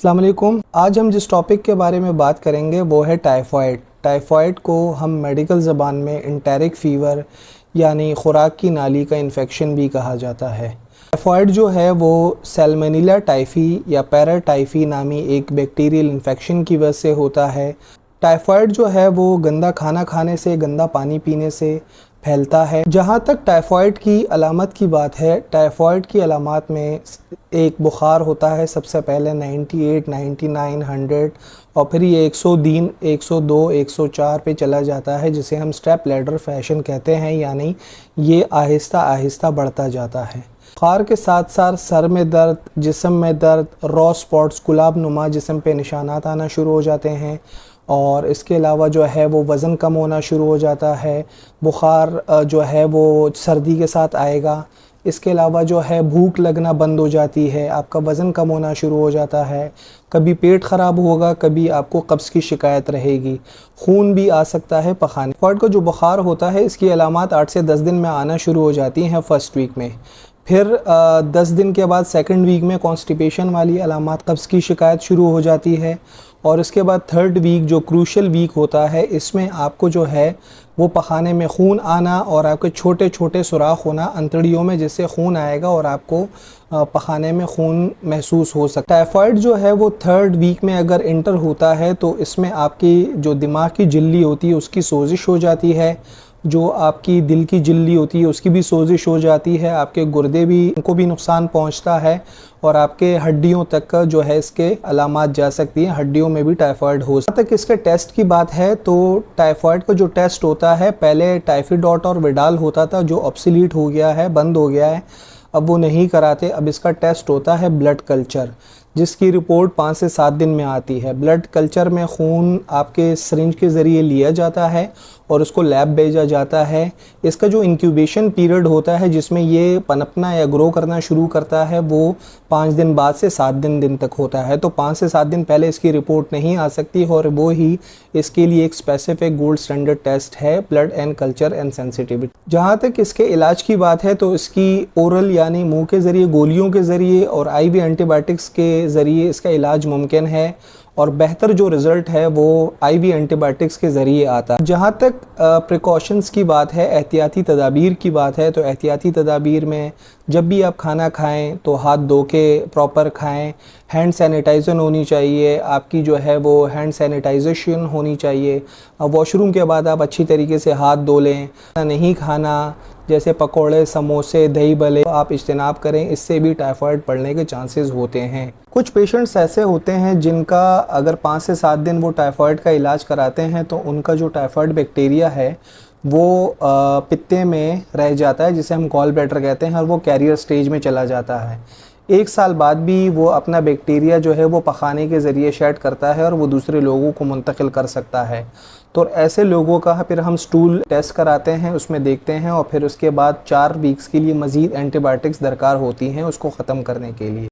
अस्सलाम वालेकुम। आज हम जिस टॉपिक के बारे में बात करेंगे वो है टाइफॉइड। टाइफॉइड को हम मेडिकल ज़बान में एंटेरिक फ़ीवर यानी ख़ुराक की नाली का इन्फेक्शन भी कहा जाता है। टाइफॉइड जो है वो सैल्मोनेला टाइफी या पैराटाइफी नामी एक बैक्टीरियल इन्फेक्शन की वजह से होता है। टाइफॉइड जो है वो गंदा खाना खाने से, गंदा पानी पीने से फैलता है। जहाँ तक टाइफॉइड की अलामत की बात है, टाइफॉइड की अलामत में एक बुखार होता है सबसे पहले 98, 99, 100 और फिर ये 103, 102, 104 पे चला जाता है, जिसे हम स्टेप लैडर फैशन कहते हैं, यानी ये आहिस्ता आहिस्ता बढ़ता जाता है। बुखार के साथ साथ सर में दर्द, जिस्म में दर्द, रॉ स्पॉट्स, गुलाब नुमा जिस्म पे निशानात आना शुरू हो जाते हैं और इसके अलावा जो है वो वज़न कम होना शुरू हो जाता है। बुखार जो है वो सर्दी के साथ आएगा। इसके अलावा जो है भूख लगना बंद हो जाती है, आपका वज़न कम होना शुरू हो जाता है, कभी पेट ख़राब होगा, कभी आपको कब्ज़ की शिकायत रहेगी, खून भी आ सकता है पखाने। टाइफॉइड का जो बुखार होता है इसकी अलामत 8 से 10 दिन में आना शुरू हो जाती हैं फर्स्ट वीक में। फिर 10 दिन के बाद सेकंड वीक में कॉन्स्टिपेशन वाली अलामत, कब्ज़ की शिकायत शुरू हो जाती है और इसके बाद थर्ड वीक जो क्रूशल वीक होता है, इसमें आपको जो है वो पखाने में खून आना और आपके छोटे छोटे सुराख होना अंतड़ियों में, जिससे खून आएगा और आपको पखाने में खून महसूस हो सकता है। टाइफॉइड जो है वो थर्ड वीक में अगर इंटर होता है तो इसमें आपकी जो दिमाग की झिल्ली होती है उसकी सोजिश हो जाती है, जो आपकी दिल की झिल्ली होती है उसकी भी सोजिश हो जाती है, आपके गुर्दे भी को भी नुकसान पहुंचता है और आपके हड्डियों तक का जो है इसके अलामत जा सकती हैं, हड्डियों में भी टाइफॉइड हो सकता है। तक इसके टेस्ट की बात है तो टाइफॉइड का जो टेस्ट होता है, पहले टाइफीडॉट और विडाल होता था जो ऑब्सोलीट हो गया है, बंद हो गया है, अब वो नहीं कराते। अब इसका टेस्ट होता है ब्लड कल्चर, जिसकी रिपोर्ट 5 से 7 दिन में आती है। ब्लड कल्चर में खून आपके सिरिंज के ज़रिए लिया जाता है और उसको लैब भेजा जाता है। इसका जो इंक्यूबेशन पीरियड होता है जिसमें ये पनपना या ग्रो करना शुरू करता है वो 5 दिन बाद से 7 दिन तक होता है। तो 5 से 7 दिन पहले इसकी रिपोर्ट नहीं आ सकती और वो ही इसके लिए एक स्पेसिफिक गोल्ड स्टैंडर्ड टेस्ट है, blood and culture and sensitivity. जहाँ तक इसके इलाज की बात है तो इसकी ओरल यानी मुंह के ज़रिए, गोलियों के ज़रिए और IV एंटीबायोटिक्स के ज़रिए इसका इलाज मुमकिन है और बेहतर जो रिज़ल्ट है वो IV एंटीबायोटिक्स के ज़रिए आता है। जहाँ तक प्रिकॉशंस की बात है, एहतियाती तदाबीर की बात है, तो एहतियाती तदाबीर में जब भी आप खाना खाएं तो हाथ धो के प्रॉपर खाएं, हैंड सैनिटाइज़र होनी चाहिए, आपकी जो है वो हैंड सैनिटाइजेशन होनी चाहिए। वॉशरूम के बाद आप अच्छी तरीके से हाथ धो लें। नहीं खाना जैसे पकोड़े, समोसे, दही भले आप इज्तनाब करें, इससे भी टाइफॉइड बढ़ने के चांसेस होते हैं। कुछ पेशेंट्स ऐसे होते हैं जिनका अगर 5 से 7 दिन वो टाइफॉइड का इलाज कराते हैं तो उनका जो टाइफॉइड बैक्टीरिया है वो पित्ते में रह जाता है, जिसे हम गॉल ब्लैडर कहते हैं, और वो कैरियर स्टेज में चला जाता है। 1 साल बाद भी वो अपना बैक्टीरिया जो है वो पखाने के ज़रिए शेड करता है और वो दूसरे लोगों को मुंतकिल कर सकता है। तो ऐसे लोगों का फिर हम स्टूल टेस्ट कराते हैं, उसमें देखते हैं और फिर उसके बाद 4 वीक्स के लिए मज़ीद एंटीबायोटिक्स दरकार होती हैं उसको ख़त्म करने के लिए।